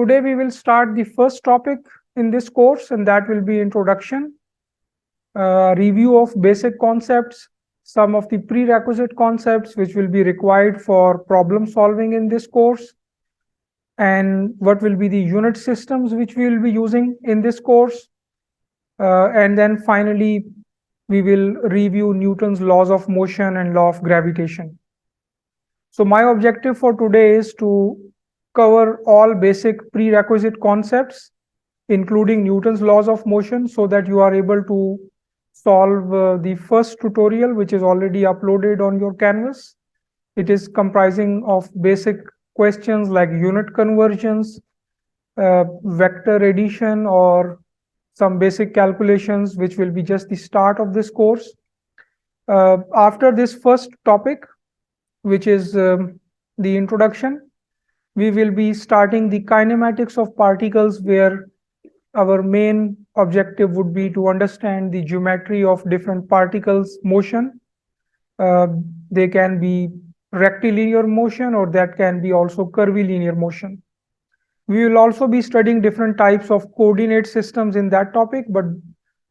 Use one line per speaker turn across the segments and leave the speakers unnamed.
today we will start the first topic in this course, and that will be introduction, review of basic concepts, some of the prerequisite concepts which will be required for problem solving in this course, and what will be the unit systems which we will be using in this course. And then finally, we will review Newton's laws of motion and law of gravitation. So my objective for today is to cover all basic prerequisite concepts, including Newton's laws of motion, so that you are able to solve the first tutorial, which is already uploaded on your canvas. It is comprising of basic questions like unit conversions, vector addition, or some basic calculations, which will be just the start of this course. After this first topic, which is the introduction, we will be starting the kinematics of particles, where our main objective would be to understand the geometry of different particles' motion. They can be rectilinear motion, or that can be also curvilinear motion. We will also be studying different types of coordinate systems in that topic, but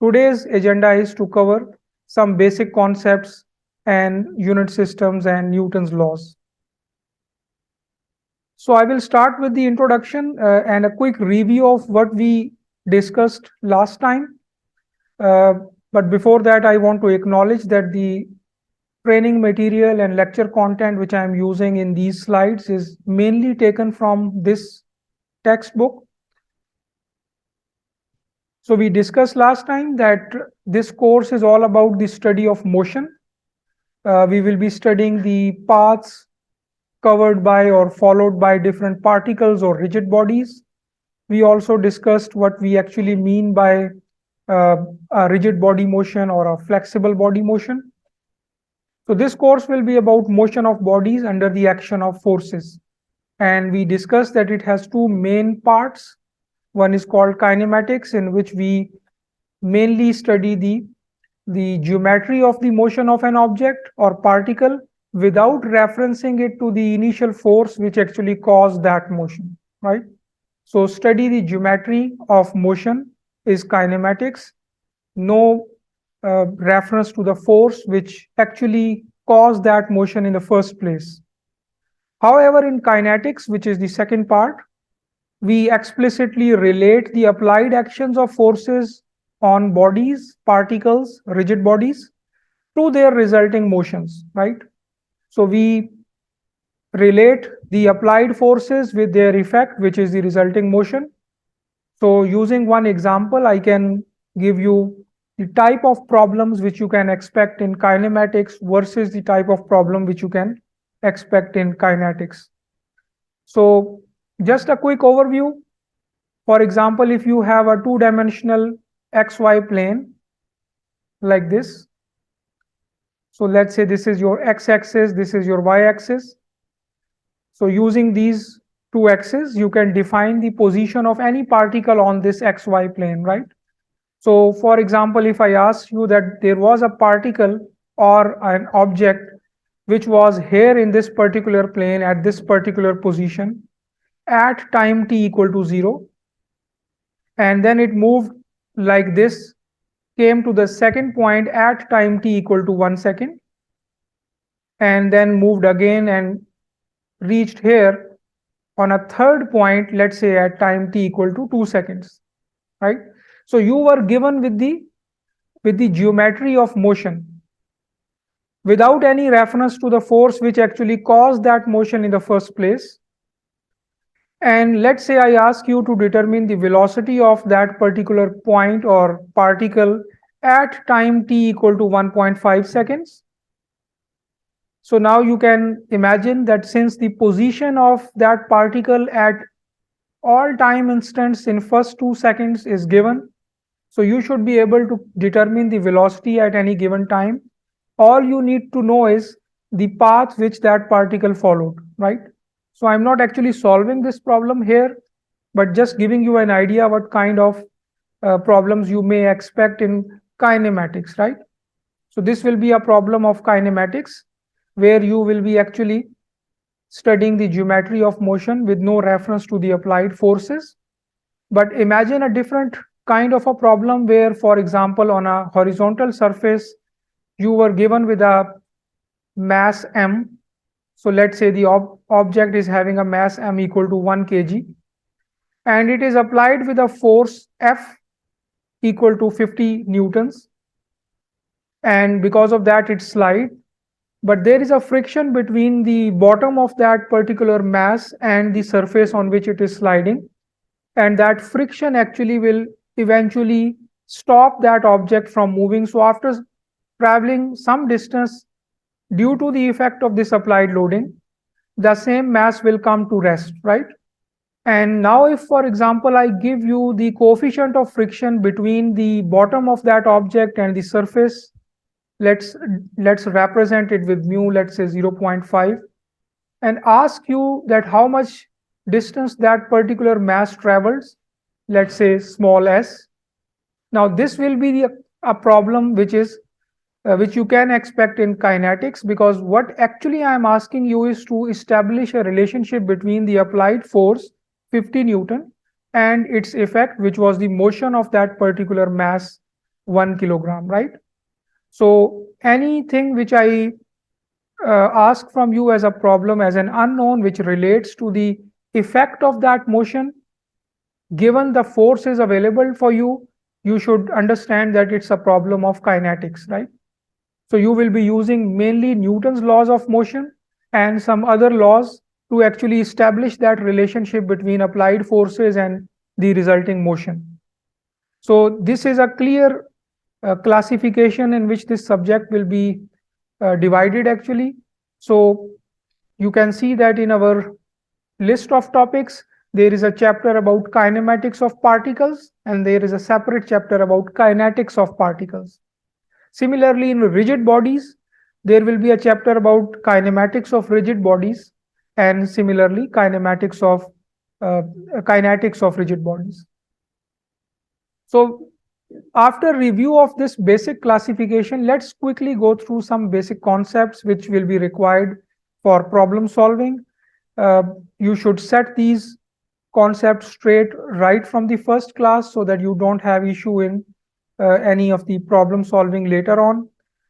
today's agenda is to cover some basic concepts and unit systems and Newton's laws. So I will start with the introduction and a quick review of what we discussed last time. But before that, I want to acknowledge that the training material and lecture content which I am using in these slides is mainly taken from this textbook. So we discussed last time that this course is all about the study of motion. We will be studying the paths covered by or followed by different particles or rigid bodies. We also discussed what we actually mean by a rigid body motion or a flexible body motion. So this course will be about motion of bodies under the action of forces. And we discussed that it has two main parts. One is called kinematics, in which we mainly study the geometry of the motion of an object or particle without referencing it to the initial force which actually caused that motion, right? So study the geometry of motion is kinematics. No reference to the force which actually caused that motion in the first place. However, in kinetics, which is the second part, we explicitly relate the applied actions of forces on bodies, particles, rigid bodies, to their resulting motions, right? So we relate the applied forces with their effect, which is the resulting motion. So using one example, I can give you the type of problems which you can expect in kinematics versus the type of problem which you can expect in kinetics. So just a quick overview. For example, if you have a two-dimensional XY plane like this, so let's say this is your x-axis, this is your y-axis. So using these two axes, you can define the position of any particle on this XY plane, right? So for example, if I ask you that there was a particle or an object which was here in this particular plane at this particular position at time t equal to 0, and then it moved like this, came to the second point at time t equal to 1 second, and then moved again and reached here on a third point, let's say at time t equal to 2 seconds, right? So you were given with the geometry of motion without any reference to the force which actually caused that motion in the first place. And let's say I ask you to determine the velocity of that particular point or particle at time t equal to 1.5 seconds. So now you can imagine that since the position of that particle at all time instants in first 2 seconds is given, so you should be able to determine the velocity at any given time. All you need to know is the path which that particle followed, right? So I'm not actually solving this problem here, but just giving you an idea what kind of problems you may expect in kinematics, right? So this will be a problem of kinematics, where you will be actually studying the geometry of motion with no reference to the applied forces. But imagine a different kind of a problem where, for example, on a horizontal surface, you were given with a mass m. So let's say the object is having a mass m equal to 1 kg, and it is applied with a force F equal to 50 newtons. And because of that, it slides. But there is a friction between the bottom of that particular mass and the surface on which it is sliding. And that friction actually will eventually stop that object from moving. So after traveling some distance, due to the effect of this applied loading, the same mass will come to rest, right? And now if, for example, I give you the coefficient of friction between the bottom of that object and the surface, let's represent it with mu, let's say 0.5, and ask you that how much distance that particular mass travels, let's say small s. Now this will be a problem which is which you can expect in kinetics, because what actually I am asking you is to establish a relationship between the applied force 50 Newton and its effect, which was the motion of that particular mass 1 kilogram, right? So anything which I ask from you as a problem, as an unknown which relates to the effect of that motion, given the force is available for you, you should understand that it's a problem of kinetics, right? So you will be using mainly Newton's laws of motion and some other laws to actually establish that relationship between applied forces and the resulting motion. So this is a clear classification in which this subject will be divided actually. So you can see that in our list of topics, there is a chapter about kinematics of particles, and there is a separate chapter about kinetics of particles. Similarly, in rigid bodies, there will be a chapter about kinematics of rigid bodies, and similarly kinetics of rigid bodies. So after review of this basic classification, let's quickly go through some basic concepts which will be required for problem solving. You should set these concepts straight right from the first class so that you don't have issue in any of the problem solving later on.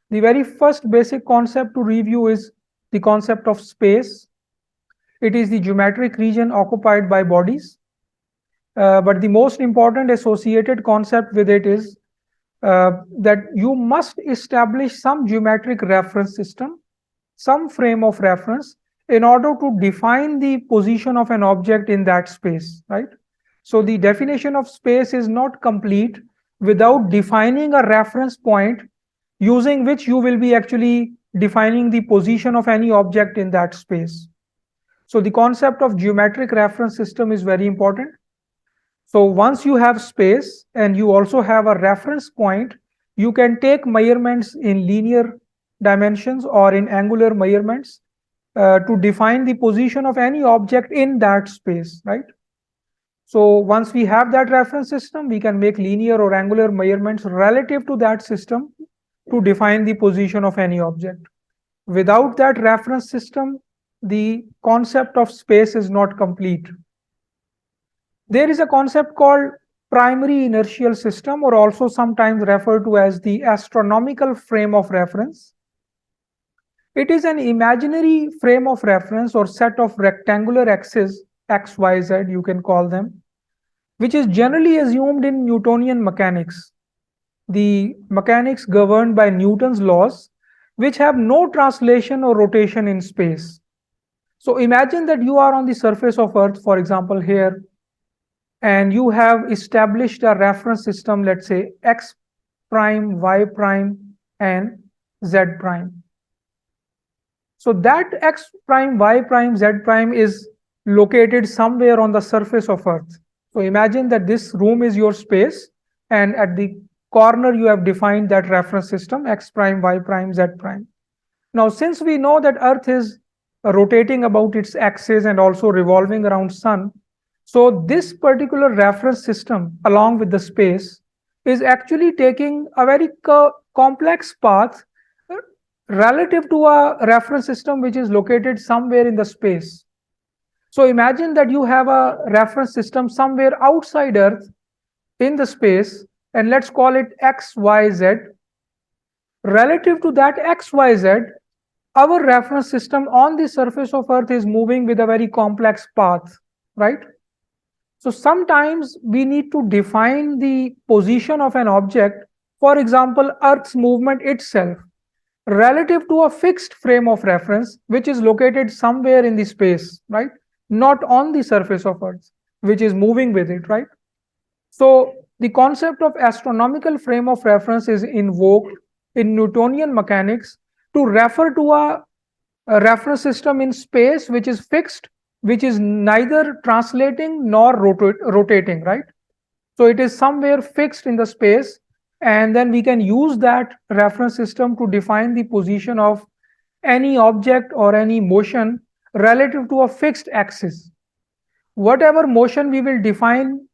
The very first basic concept to review is the concept of space. It is the geometric region occupied by bodies. But the most important associated concept with it is that you must establish some geometric reference system, some frame of reference, in order to define the position of an object in that space, right? So the definition of space is not complete without defining a reference point using which you will be actually defining the position of any object in that space. So the concept of geometric reference system is very important. So once you have space and you also have a reference point, you can take measurements in linear dimensions or in angular measurements to define the position of any object in that space, right? So once we have that reference system, we can make linear or angular measurements relative to that system to define the position of any object. Without that reference system, the concept of space is not complete. There is a concept called primary inertial system, or also sometimes referred to as the astronomical frame of reference. It is an imaginary frame of reference or set of rectangular axes, x, y, z, you can call them, which is generally assumed in Newtonian mechanics, the mechanics governed by Newton's laws, which have no translation or rotation in space. So imagine that you are on the surface of Earth, for example, here, and you have established a reference system, let's say x prime, y prime, and z prime. So that x prime, y prime, z prime is located somewhere on the surface of Earth. So imagine that this room is your space, and at the corner you have defined that reference system, x prime, y prime, z prime. Now, since we know that Earth is rotating about its axis and also revolving around sun, so this particular reference system along with the space is actually taking a very complex path relative to a reference system which is located somewhere in the space. So imagine that you have a reference system somewhere outside Earth in the space, and let's call it XYZ. Relative to that XYZ, our reference system on the surface of Earth is moving with a very complex path, right? So sometimes we need to define the position of an object, for example, Earth's movement itself, relative to a fixed frame of reference, which is located somewhere in the space, right? Not on the surface of Earth, which is moving with it, right? So the concept of astronomical frame of reference is invoked in Newtonian mechanics to refer to a reference system in space which is fixed, which is neither translating nor rotating, right? So it is somewhere fixed in the space, and then we can use that reference system to define the position of any object or any motion relative to a fixed axis. Whatever motion we will define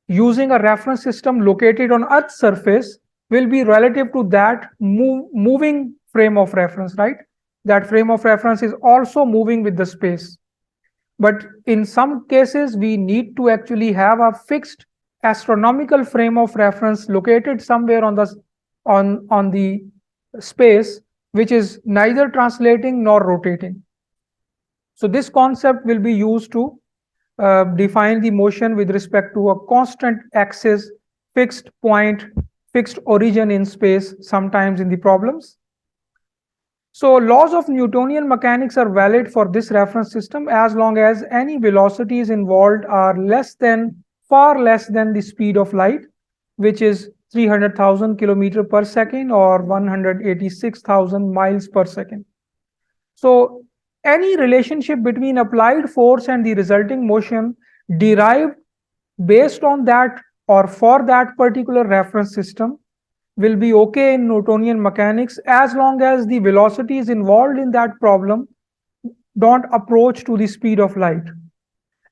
using a reference system located on Earth's surface will be relative to that moving frame of reference, right? That frame of reference is also moving with the space. But in some cases, we need to actually have a fixed astronomical frame of reference located somewhere on the space, which is neither translating nor rotating. So this concept will be used to define the motion with respect to a constant axis, fixed point, fixed origin in space, sometimes in the problems. So laws of Newtonian mechanics are valid for this reference system as long as any velocities involved are far less than the speed of light, which is 300,000 kilometers per second or 186,000 miles per second. So any relationship between applied force and the resulting motion derived based on that or for that particular reference system will be okay in Newtonian mechanics as long as the velocities involved in that problem don't approach to the speed of light.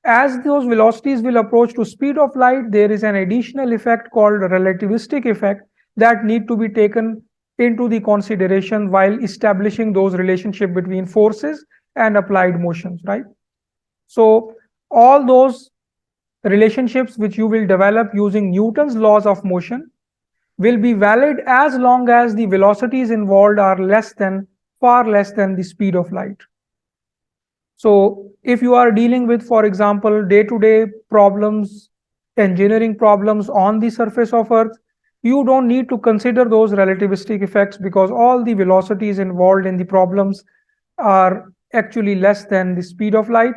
As those velocities will approach to speed of light, there is an additional effect called relativistic effect that need to be taken into the consideration while establishing those relationship between forces and applied motions, right? So all those relationships which you will develop using Newton's laws of motion will be valid as long as the velocities involved are far less than the speed of light. So if you are dealing with, for example, day-to-day problems, engineering problems on the surface of Earth, you don't need to consider those relativistic effects because all the velocities involved in the problems are actually less than the speed of light,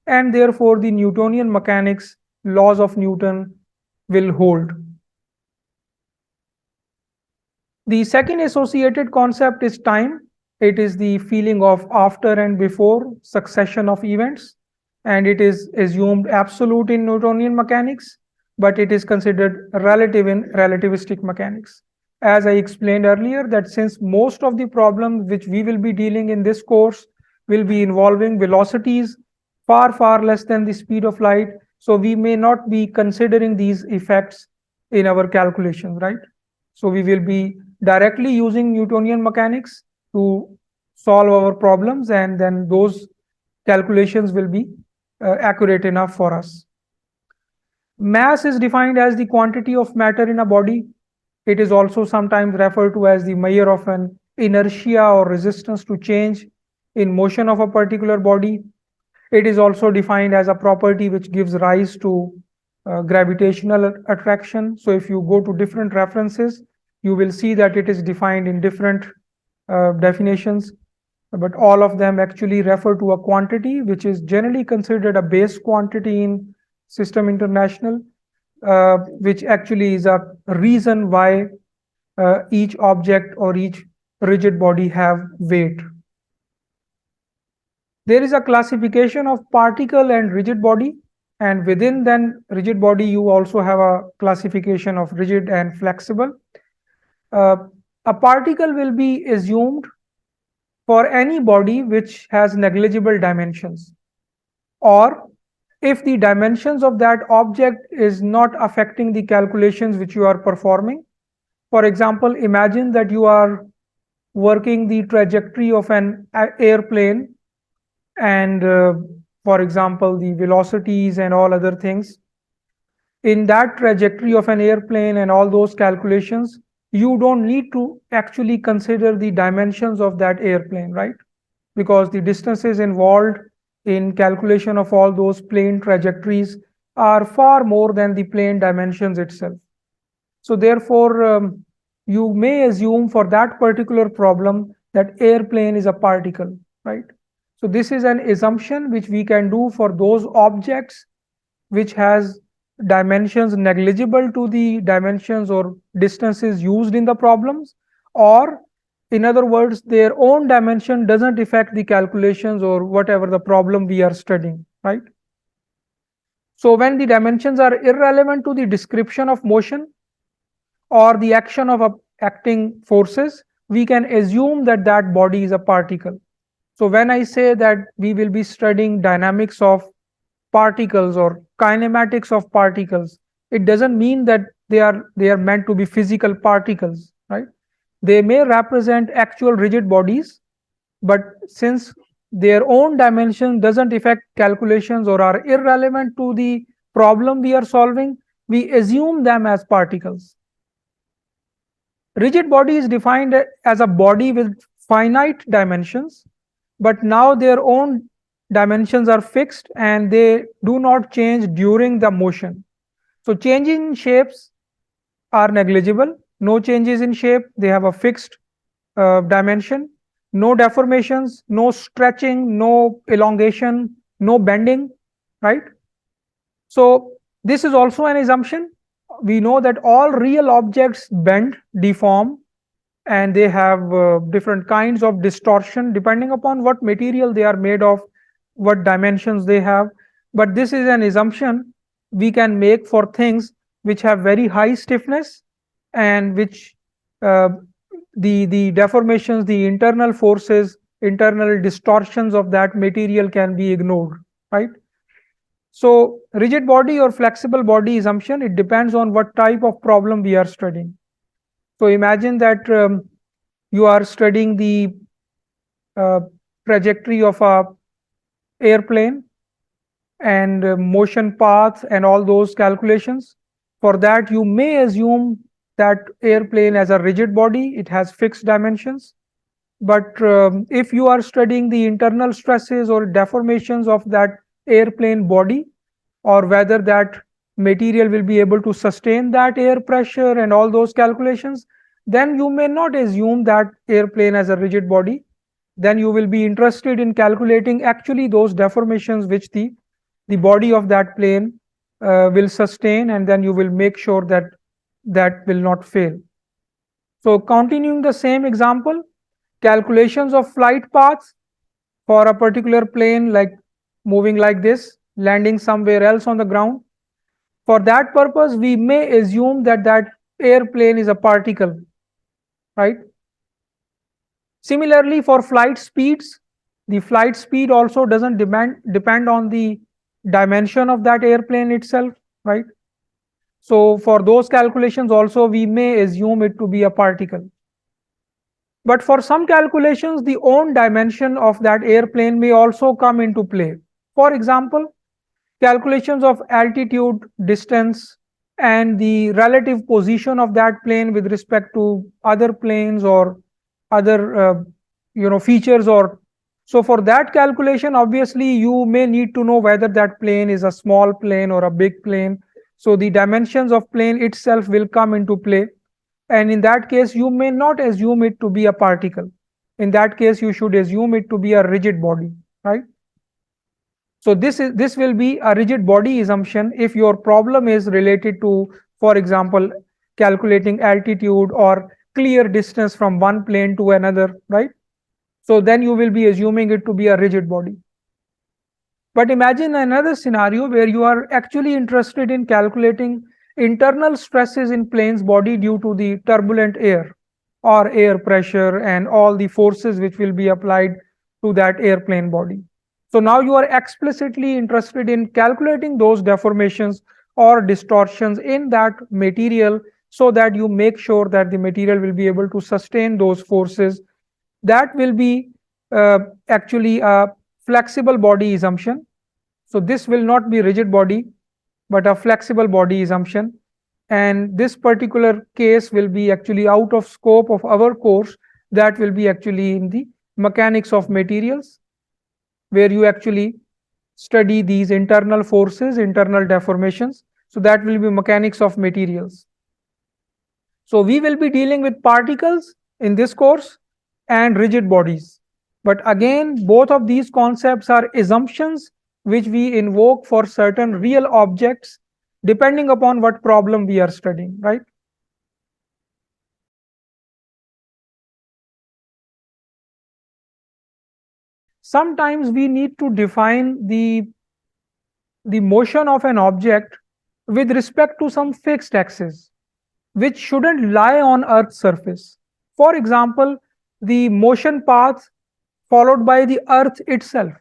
and therefore the Newtonian mechanics laws of Newton will hold. The second associated concept is time. It is the feeling of after and before succession of events, and it is assumed absolute in Newtonian mechanics, but it is considered relative in relativistic mechanics. As I explained earlier, that since most of the problems which we will be dealing in this course will be involving velocities far less than the speed of light, so we may not be considering these effects in our calculations, right? So we will be directly using Newtonian mechanics to solve our problems, and then those calculations will be accurate enough for us. Mass is defined as the quantity of matter in a body. It is also sometimes referred to as the measure of an inertia or resistance to change in motion of a particular body. It is also defined as a property which gives rise to gravitational attraction. So if you go to different references, you will see that it is defined in different definitions, but all of them actually refer to a quantity which is generally considered a base quantity in System International, which actually is a reason why each object or each rigid body have weight. There is a classification of particle and rigid body, and within then rigid body you also have a classification of rigid and flexible. A particle will be assumed for any body which has negligible dimensions, or if the dimensions of that object is not affecting the calculations which you are performing. For example, imagine that you are working the trajectory of an airplane and for example the velocities and all other things. In that trajectory of an airplane and all those calculations, you don't need to actually consider the dimensions of that airplane, right? Because the distances involved in calculation of all those plane trajectories are far more than the plane dimensions itself. So therefore, you may assume for that particular problem that airplane is a particle, right? So this is an assumption which we can do for those objects which has dimensions negligible to the dimensions or distances used in the problems, or in other words, their own dimension doesn't affect the calculations or whatever the problem we are studying, right? So when the dimensions are irrelevant to the description of motion or the action of acting forces, we can assume that that body is a particle. So when I say that we will be studying dynamics of particles or kinematics of particles, it doesn't mean that they are meant to be physical particles, right? They may represent actual rigid bodies, but since their own dimension doesn't affect calculations or are irrelevant to the problem we are solving, we assume them as particles. Rigid body is defined as a body with finite dimensions, but now their own dimensions are fixed and they do not change during the motion. So changing shapes are negligible. No changes in shape, they have a fixed dimension. No deformations, no stretching, no elongation, no bending, right? So this is also an assumption. We know that all real objects bend, deform, and they have different kinds of distortion depending upon what material they are made of, what dimensions they have. But this is an assumption we can make for things which have very high stiffness and which the deformations, the internal forces, internal distortions of that material can be ignored, right? So rigid body or flexible body assumption, it depends on what type of problem we are studying. So imagine that you are studying the trajectory of a airplane and motion paths and all those calculations. For that, you may assume that airplane as a rigid body, it has fixed dimensions. But if you are studying the internal stresses or deformations of that airplane body, or whether that material will be able to sustain that air pressure and all those calculations, then you may not assume that airplane as a rigid body. Then you will be interested in calculating actually those deformations which the body of that plane will sustain, and then you will make sure that that will not fail. So continuing the same example, calculations of flight paths for a particular plane, like moving like this, landing somewhere else on the ground. For that purpose, we may assume that that airplane is a particle, right? Similarly, for flight speeds, the flight speed also doesn't depend on the dimension of that airplane itself, right? So for those calculations also, we may assume it to be a particle. But for some calculations, the own dimension of that airplane may also come into play. For example, calculations of altitude, distance, and the relative position of that plane with respect to other planes or other features. Or so for that calculation, obviously you may need to know whether that plane is a small plane or a big plane. So the dimensions of plane itself will come into play, and in that case you may not assume it to be a particle. In that case you should assume it to be a rigid body, right? So this will be a rigid body assumption if your problem is related to, for example, calculating altitude or clear distance from one plane to another, right? So then you will be assuming it to be a rigid body. But imagine another scenario where you are actually interested in calculating internal stresses in plane's body due to the turbulent air or air pressure and all the forces which will be applied to that airplane body. So now you are explicitly interested in calculating those deformations or distortions in that material so that you make sure that the material will be able to sustain those forces that will be actually a flexible body assumption. So this will not be rigid body, but a flexible body assumption. And this particular case will be actually out of scope of our course. That will be actually in the mechanics of materials, where you actually study these internal forces, internal deformations. So that will be mechanics of materials. So we will be dealing with particles in this course and rigid bodies. But again, both of these concepts are assumptions which we invoke for certain real objects depending upon what problem we are studying, right? Sometimes we need to define the motion of an object with respect to some fixed axis, which shouldn't lie on Earth's surface. For example, the motion path followed by the Earth itself.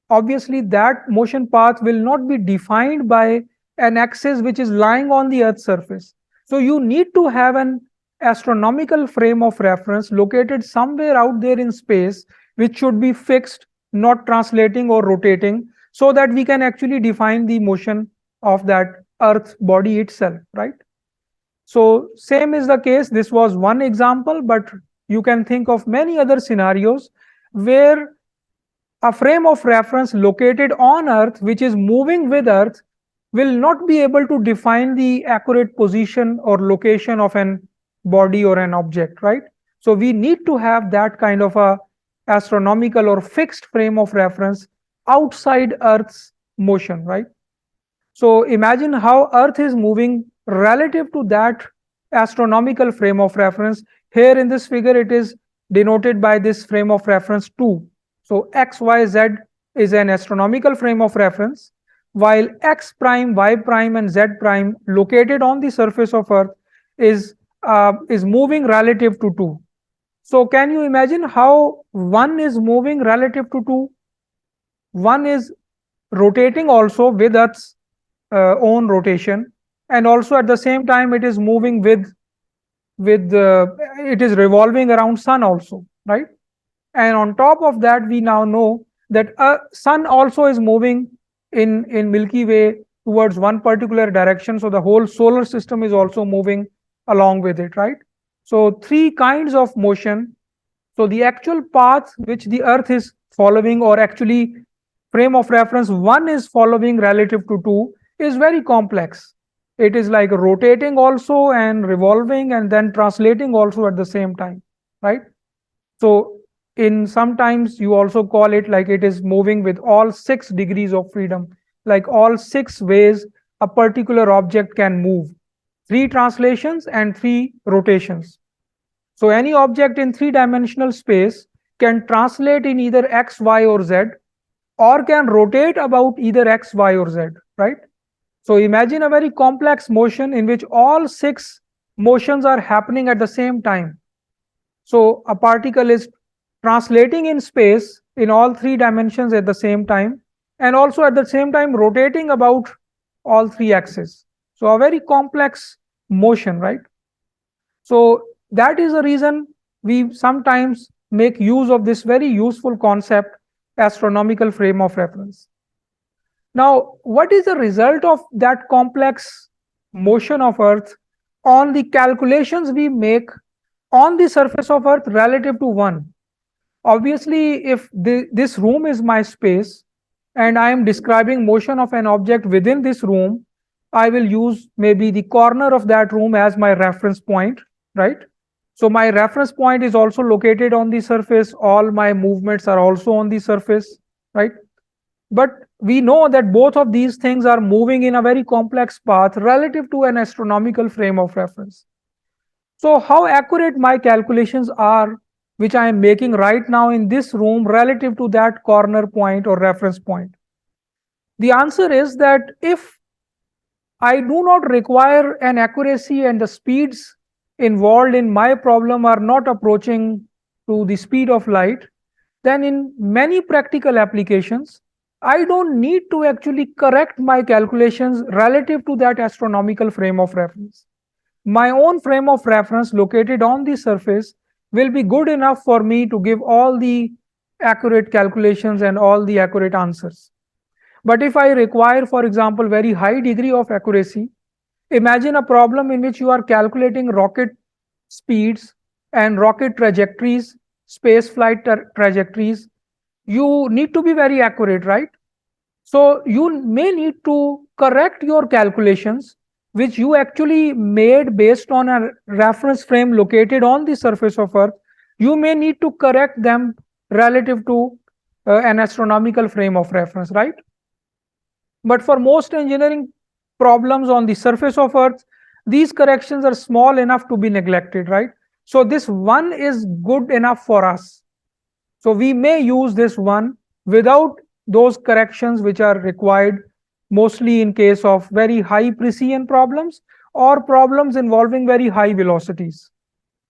Obviously, that motion path will not be defined by an axis which is lying on the Earth's surface. So you need to have an astronomical frame of reference located somewhere out there in space, which should be fixed, not translating or rotating, so that we can actually define the motion of that Earth body itself, right? So same is the case. This was one example, but you can think of many other scenarios where a frame of reference located on Earth, which is moving with Earth, will not be able to define the accurate position or location of an body or an object, right? So we need to have that kind of a astronomical or fixed frame of reference outside Earth's motion, right? So imagine how Earth is moving relative to that astronomical frame of reference. Here in this figure, it is denoted by this frame of reference 2. So x, y, z is an astronomical frame of reference, while x prime, y prime, and z prime located on the surface of Earth is moving relative to 2. So can you imagine how 1 is moving relative to 2? 1 is rotating also with Earth's own rotation, and also at the same time it is moving with it is revolving around sun also, right? And on top of that, we now know that sun also is moving in Milky Way towards one particular direction. So the whole solar system is also moving along with it, right? So three kinds of motion. So the actual path which the Earth is following, or actually frame of reference 1 is following relative to 2, is very complex. It is like rotating also and revolving and then translating also at the same time, right? So in sometimes you also call it like it is moving with all 6 degrees of freedom, like all 6 ways a particular object can move, 3 translations and 3 rotations. So any object in 3-dimensional space can translate in either x, y, or z, or can rotate about either x, y, or z, right? So imagine a very complex motion in which all 6 motions are happening at the same time. So a particle is translating in space in all 3 dimensions at the same time, and also at the same time rotating about all 3 axes. So a very complex motion, right? So that is the reason we sometimes make use of this very useful concept, astronomical frame of reference. Now, what is the result of that complex motion of Earth on the calculations we make on the surface of Earth relative to 1? Obviously, if this room is my space and I am describing motion of an object within this room, I will use maybe the corner of that room as my reference point, right? So my reference point is also located on the surface. All my movements are also on the surface, right? But we know that both of these things are moving in a very complex path relative to an astronomical frame of reference. So how accurate my calculations are, which I am making right now in this room relative to that corner point or reference point? The answer is that if I do not require an accuracy and the speeds involved in my problem are not approaching to the speed of light, then in many practical applications, I don't need to actually correct my calculations relative to that astronomical frame of reference. My own frame of reference located on the surface will be good enough for me to give all the accurate calculations and all the accurate answers. But if I require, for example, very high degree of accuracy, imagine a problem in which you are calculating rocket speeds and rocket trajectories, space flight trajectories. You need to be very accurate, right? So you may need to correct your calculations, which you actually made based on a reference frame located on the surface of Earth. You may need to correct them relative to an astronomical frame of reference, right? But for most engineering problems on the surface of Earth, these corrections are small enough to be neglected, right? So this one is good enough for us. So we may use this one without those corrections which are required mostly in case of very high precision problems or problems involving very high velocities.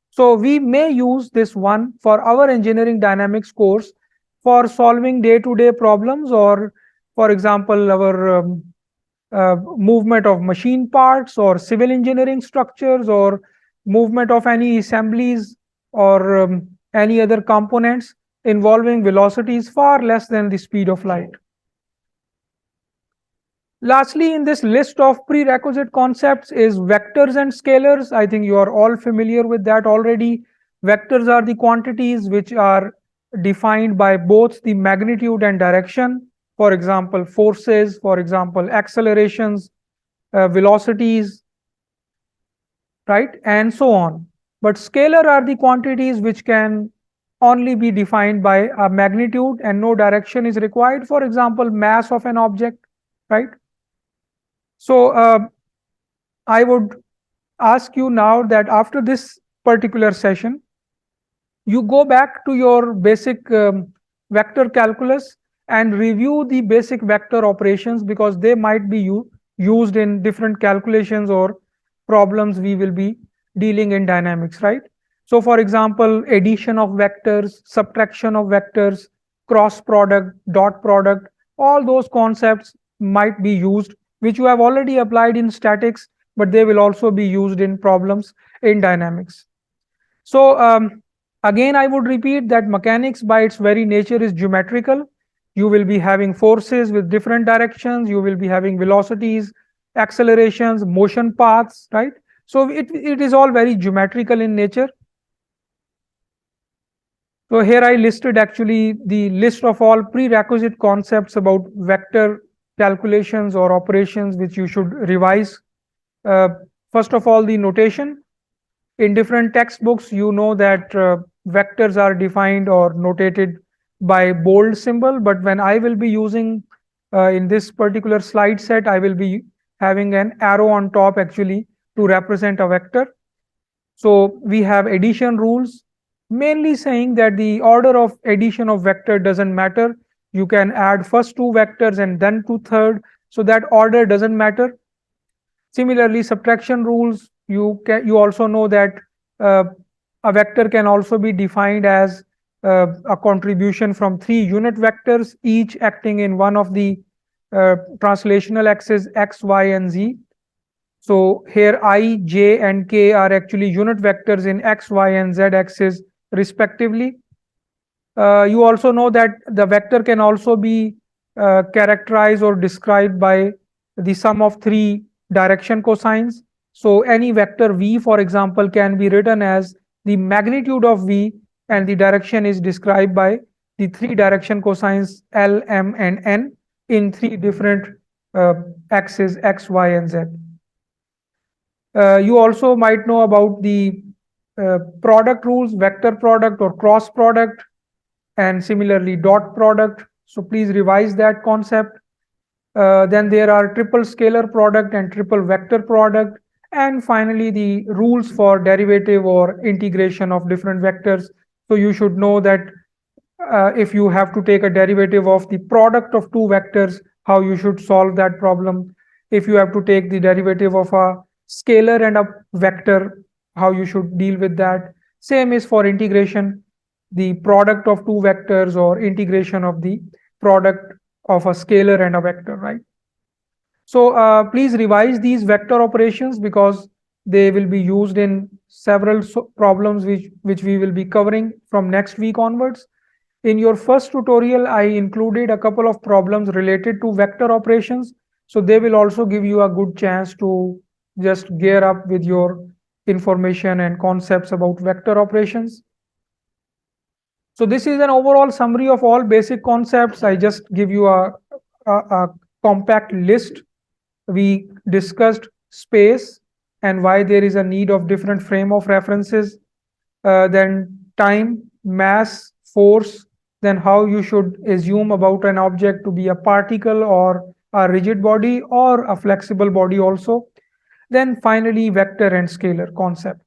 So we may use this one for our engineering dynamics course for solving day-to-day problems, or for example, our movement of machine parts or civil engineering structures or movement of any assemblies or any other components involving velocities far less than the speed of light. Lastly, in this list of prerequisite concepts is vectors and scalars. I think you are all familiar with that already. Vectors are the quantities which are defined by both the magnitude and direction. For example, forces, for example, accelerations, velocities, right? And so on. But scalar are the quantities which can only be defined by a magnitude and no direction is required. For example, mass of an object, right? So I would ask you now that after this particular session, you go back to your basic vector calculus and review the basic vector operations, because they might be used in different calculations or problems we will be dealing in dynamics, right? So for example, addition of vectors, subtraction of vectors, cross product, dot product, all those concepts might be used, which you have already applied in statics, but they will also be used in problems in dynamics. So again, I would repeat that mechanics by its very nature is geometrical. You will be having forces with different directions. You will be having velocities, accelerations, motion paths, right? So it is all very geometrical in nature. So here I listed actually the list of all prerequisite concepts about vector calculations or operations which you should revise. First of all, the notation. In different textbooks, you know that vectors are defined or notated by bold symbol, but when I will be using in this particular slide set, I will be having an arrow on top actually to represent a vector. So we have addition rules, mainly saying that the order of addition of vector doesn't matter. You can add first two vectors and then two third, so that order doesn't matter. Similarly, subtraction rules, you also know that a vector can also be defined as a contribution from three unit vectors, each acting in one of the translational axes x, y, and z. So here I, j, and k are actually unit vectors in x, y, and z axis respectively. You also know that the vector can also be characterized or described by the sum of three direction cosines. So any vector v, for example, can be written as the magnitude of v, and the direction is described by the three direction cosines L, M, and N in three different axes x, y, and z. You also might know about the product rules, vector product or cross product, and similarly dot product. So please revise that concept. Then there are triple scalar product and triple vector product, and finally the rules for derivative or integration of different vectors. So you should know that if you have to take a derivative of the product of two vectors, how you should solve that problem. If you have to take the derivative of a scalar and a vector, how you should deal with that. Same is for integration, the product of two vectors or integration of the product of a scalar and a vector, right? So please revise these vector operations, because They will be used in several problems which we will be covering from next week onwards. In your first tutorial, I included a couple of problems related to vector operations. So they will also give you a good chance to just gear up with your information and concepts about vector operations. So this is an overall summary of all basic concepts. I just give you a compact list. We discussed space and why there is a need of different frame of references, then time, mass, force, then how you should assume about an object to be a particle or a rigid body or a flexible body also. Then finally, vector and scalar concept.